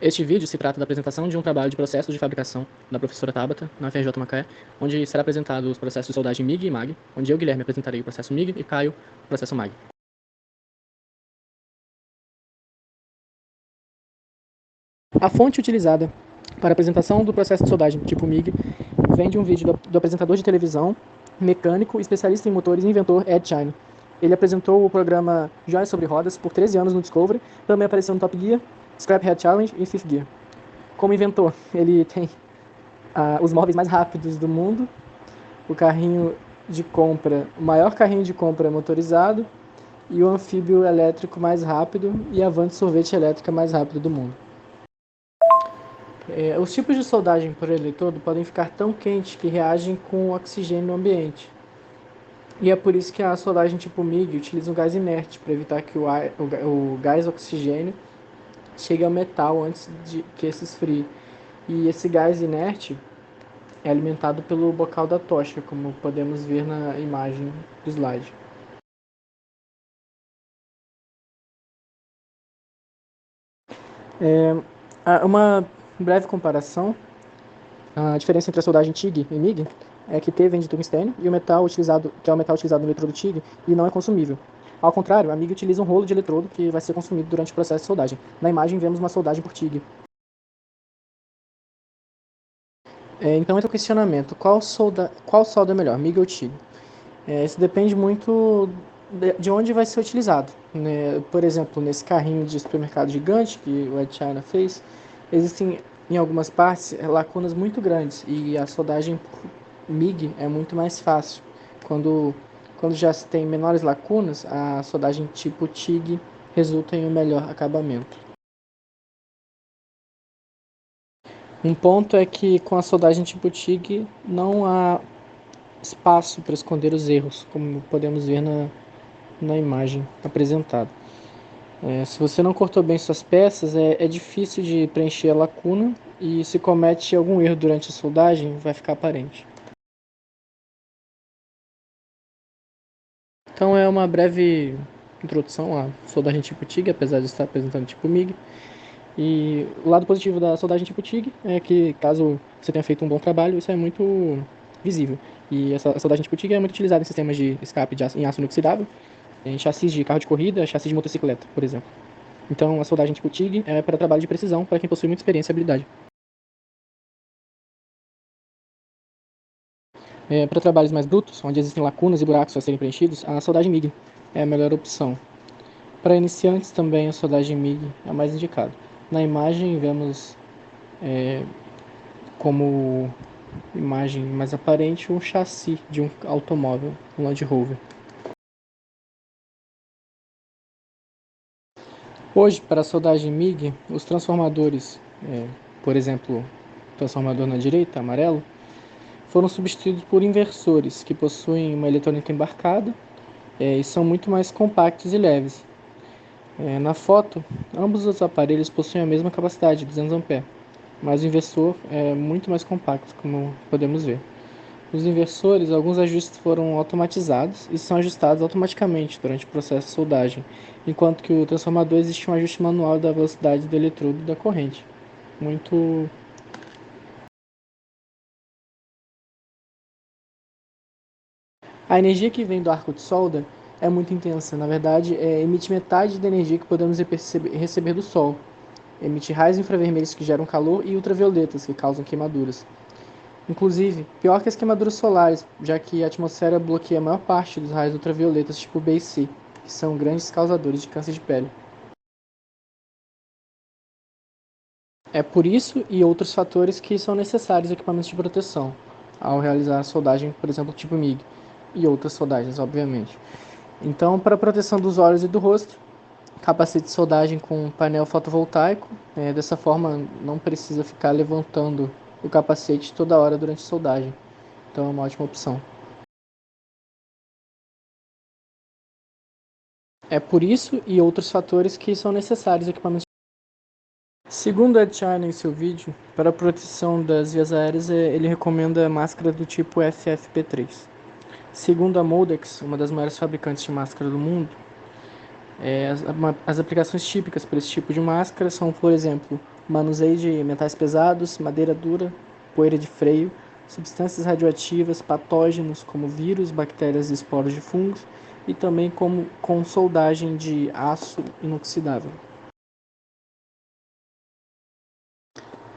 Este vídeo se trata da apresentação de um trabalho de processos de fabricação da professora Tabata, na UFRJ Macaé, onde será apresentado os processos de soldagem MIG e MAG, onde eu, Guilherme, apresentarei o processo MIG e Caio o processo MAG. A fonte utilizada para a apresentação do processo de soldagem tipo MIG vem de um vídeo do apresentador de televisão, mecânico, especialista em motores e inventor Ed China. Ele apresentou o programa Joias sobre Rodas por 13 anos no Discovery, também apareceu no Top Gear, Scraphead Challenge e Fifth Gear. Como inventor, ele tem os móveis mais rápidos do mundo, o carrinho de compra, o maior carrinho de compra motorizado e o anfíbio elétrico mais rápido e a van de sorvete elétrica mais rápida do mundo. Os tipos de soldagem por eletrodo podem ficar tão quentes que reagem com o oxigênio no ambiente. E é por isso que a soldagem tipo MIG utiliza um gás inerte para evitar que o gás oxigênio chegue ao metal antes de que se esfrie. E esse gás inerte é alimentado pelo bocal da tocha, como podemos ver na imagem do slide. Uma breve comparação: a diferença entre a soldagem TIG e MIG é que T vem de tungstênio e o metal utilizado, que é o metal utilizado no eletrodo TIG, e não é consumível. Ao contrário, a MIG utiliza um rolo de eletrodo que vai ser consumido durante o processo de soldagem. Na imagem vemos uma soldagem por TIG. Então entra o questionamento: qual solda é melhor, MIG ou TIG? Isso depende muito de onde vai ser utilizado, né? Por exemplo, nesse carrinho de supermercado gigante que o Ed China fez, existem em algumas partes lacunas muito grandes e a soldagem por MIG é muito mais fácil. Quando já se tem menores lacunas, a soldagem tipo TIG resulta em um melhor acabamento. Um ponto é que com a soldagem tipo TIG não há espaço para esconder os erros, como podemos ver na imagem apresentada. Se você não cortou bem suas peças, é difícil de preencher a lacuna e se comete algum erro durante a soldagem, vai ficar aparente. Então é uma breve introdução à soldagem tipo TIG, apesar de estar apresentando tipo MIG. E o lado positivo da soldagem tipo TIG é que, caso você tenha feito um bom trabalho, isso é muito visível. E essa soldagem tipo TIG é muito utilizada em sistemas de escape em aço inoxidável, em chassis de carro de corrida, chassis de motocicleta, por exemplo. Então, a soldagem tipo TIG é para trabalho de precisão, para quem possui muita experiência e habilidade. Para trabalhos mais brutos, onde existem lacunas e buracos a serem preenchidos, a soldagem MIG é a melhor opção. Para iniciantes também a soldagem MIG é a mais indicada. Na imagem vemos como imagem mais aparente um chassi de um automóvel, um Land Rover. Hoje, para a soldagem MIG, os transformadores, por exemplo, o transformador na direita, amarelo, foram substituídos por inversores, que possuem uma eletrônica embarcada e são muito mais compactos e leves. Na foto, ambos os aparelhos possuem a mesma capacidade, 200 A, mas o inversor é muito mais compacto, como podemos ver. Nos inversores, alguns ajustes foram automatizados e são ajustados automaticamente durante o processo de soldagem, enquanto que o transformador existe um ajuste manual da velocidade do eletrodo e da corrente. Muito A energia que vem do arco de solda é muito intensa. Na verdade, emite metade da energia que podemos receber do Sol. Emite raios infravermelhos que geram calor e ultravioletas que causam queimaduras. Inclusive, pior que as queimaduras solares, já que a atmosfera bloqueia a maior parte dos raios ultravioletas tipo B e C, que são grandes causadores de câncer de pele. É por isso e outros fatores que são necessários equipamentos de proteção ao realizar a soldagem, por exemplo, tipo MIG, e outras soldagens, obviamente. Então, para a proteção dos olhos e do rosto, capacete de soldagem com painel fotovoltaico. Dessa forma, não precisa ficar levantando o capacete toda hora durante a soldagem. Então, é uma ótima opção. É por isso e outros fatores que são necessários equipamentos. Segundo Ed China em seu vídeo, para a proteção das vias aéreas, ele recomenda máscara do tipo FFP3. Segundo a Moldex, uma das maiores fabricantes de máscara do mundo, as aplicações típicas para esse tipo de máscara são, por exemplo, manuseio de metais pesados, madeira dura, poeira de freio, substâncias radioativas, patógenos como vírus, bactérias e esporos de fungos, e também com soldagem de aço inoxidável.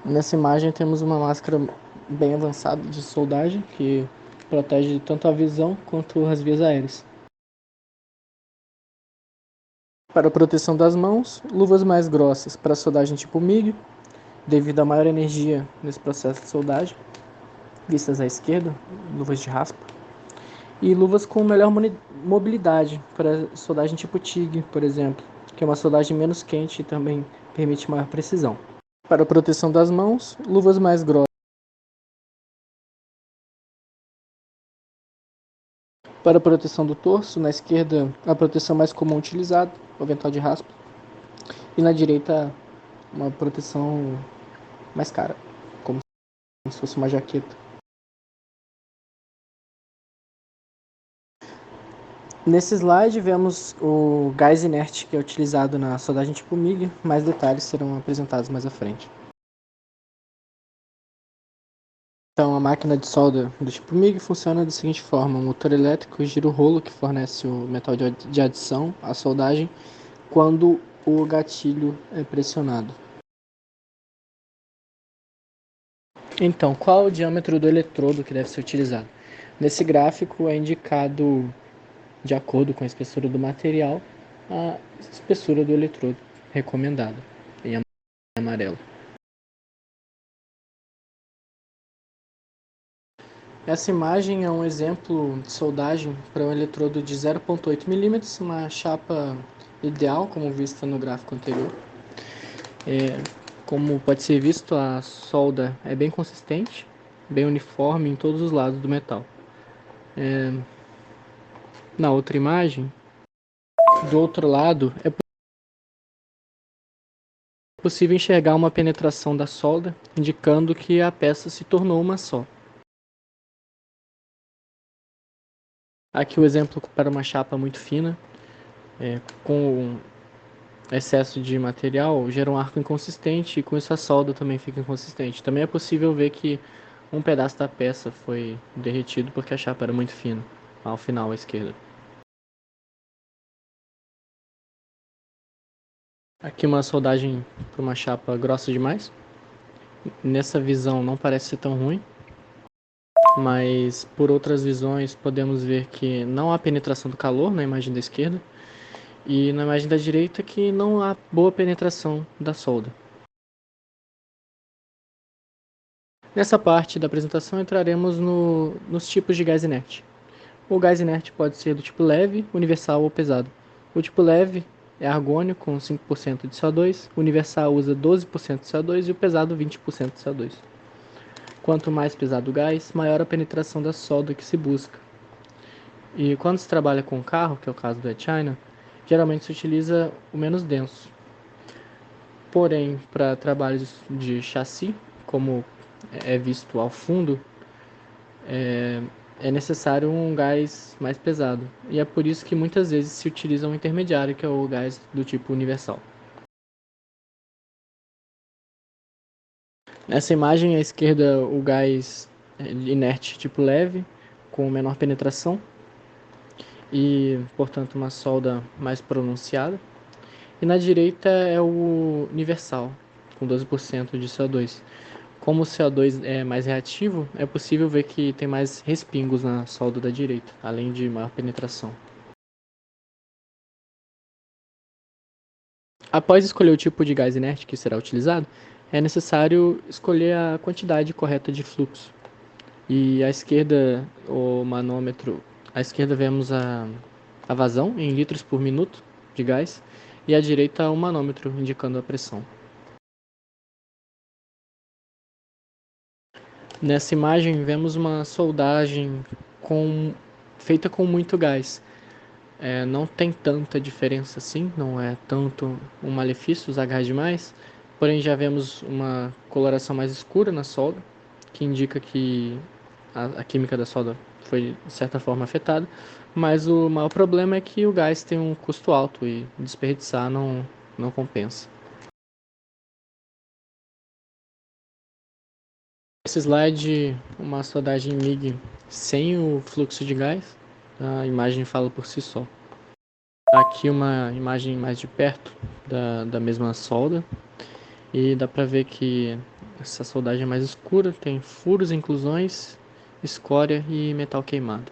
Nessa imagem temos uma máscara bem avançada de soldagem que protege tanto a visão quanto as vias aéreas. Para a proteção das mãos, luvas mais grossas para soldagem tipo MIG, devido à maior energia nesse processo de soldagem, vistas à esquerda, luvas de raspa, e luvas com melhor mobilidade para soldagem tipo TIG, por exemplo, que é uma soldagem menos quente e também permite maior precisão. Para a proteção das mãos, luvas mais grossas. Para a proteção do torso, na esquerda, a proteção mais comum utilizada, o avental de raspa, e na direita, uma proteção mais cara, como se fosse uma jaqueta. Nesse slide vemos o gás inerte que é utilizado na soldagem tipo MIG, mais detalhes serão apresentados mais à frente. Então a máquina de solda do tipo MIG funciona da seguinte forma: um motor elétrico gira o rolo que fornece o metal de adição à soldagem quando o gatilho é pressionado. Então, qual o diâmetro do eletrodo que deve ser utilizado? Nesse gráfico é indicado, de acordo com a espessura do material, a espessura do eletrodo recomendada, em amarelo. Essa imagem é um exemplo de soldagem para um eletrodo de 0,8 mm, uma chapa ideal, como vista no gráfico anterior. Como pode ser visto, a solda é bem consistente, bem uniforme em todos os lados do metal. Na outra imagem, do outro lado, é possível enxergar uma penetração da solda, indicando que a peça se tornou uma só. Aqui o exemplo para uma chapa muito fina, com excesso de material, gera um arco inconsistente e com isso a solda também fica inconsistente. Também é possível ver que um pedaço da peça foi derretido porque a chapa era muito fina, ao final à esquerda. Aqui uma soldagem para uma chapa grossa demais. Nessa visão não parece ser tão ruim, mas por outras visões podemos ver que não há penetração do calor na imagem da esquerda e na imagem da direita que não há boa penetração da solda. Nessa parte da apresentação entraremos nos tipos de gás inerte. O gás inerte pode ser do tipo leve, universal ou pesado. O tipo leve é argônio com 5% de CO2, o universal usa 12% de CO2 e o pesado 20% de CO2. Quanto mais pesado o gás, maior a penetração da solda que se busca. E quando se trabalha com carro, que é o caso do China, geralmente se utiliza o menos denso. Porém, para trabalhos de chassi, como é visto ao fundo, é necessário um gás mais pesado. E é por isso que muitas vezes se utiliza um intermediário, que é o gás do tipo universal. Nessa imagem à esquerda, o gás inerte tipo leve, com menor penetração e, portanto, uma solda mais pronunciada. E na direita é o universal, com 12% de CO2. Como o CO2 é mais reativo, é possível ver que tem mais respingos na solda da direita, além de maior penetração. Após escolher o tipo de gás inerte que será utilizado, é necessário escolher a quantidade correta de fluxo. E à esquerda, o manômetro, à esquerda vemos a vazão em litros por minuto de gás, e à direita o manômetro indicando a pressão. Nessa imagem vemos uma soldagem feita com muito gás. Não tem tanta diferença assim, não é tanto um malefício usar gás demais, porém já vemos uma coloração mais escura na solda, que indica que a química da solda foi de certa forma afetada, mas o maior problema é que o gás tem um custo alto e desperdiçar não compensa. Esse slide, uma soldagem MIG sem o fluxo de gás, a imagem fala por si só. Aqui uma imagem mais de perto da mesma solda, e dá para ver que essa soldagem é mais escura, tem furos, inclusões, escória e metal queimado.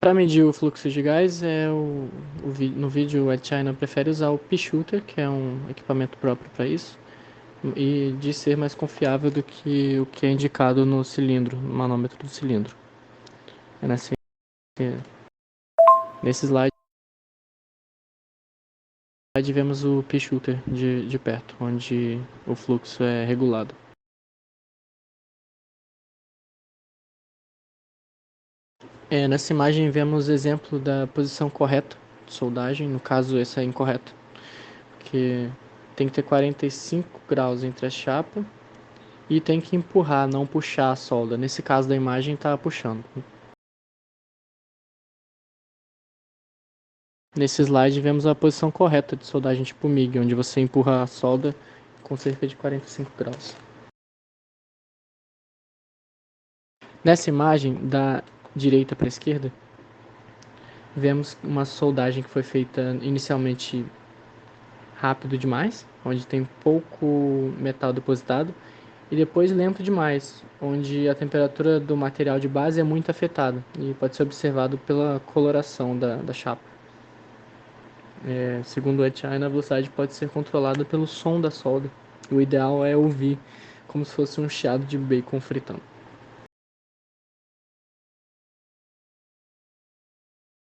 Para medir o fluxo de gás, no vídeo o Ed China prefere usar o P-Shooter, que é um equipamento próprio para isso, e de ser mais confiável do que o que é indicado no cilindro, no manômetro do cilindro. Nesse slide vemos o P-Shooter de perto, onde o fluxo é regulado. Nessa imagem vemos exemplo da posição correta de soldagem, no caso essa é incorreta, porque tem que ter 45 graus entre a chapa e tem que empurrar, não puxar a solda. Nesse caso da imagem está puxando. Nesse slide vemos a posição correta de soldagem tipo MIG, onde você empurra a solda com cerca de 45 graus. Nessa imagem, da direita para a esquerda, vemos uma soldagem que foi feita inicialmente rápido demais, onde tem pouco metal depositado, e depois lento demais, onde a temperatura do material de base é muito afetada e pode ser observado pela coloração da chapa. Segundo o Ed China, a velocidade pode ser controlada pelo som da solda. O ideal é ouvir como se fosse um chiado de bacon fritando.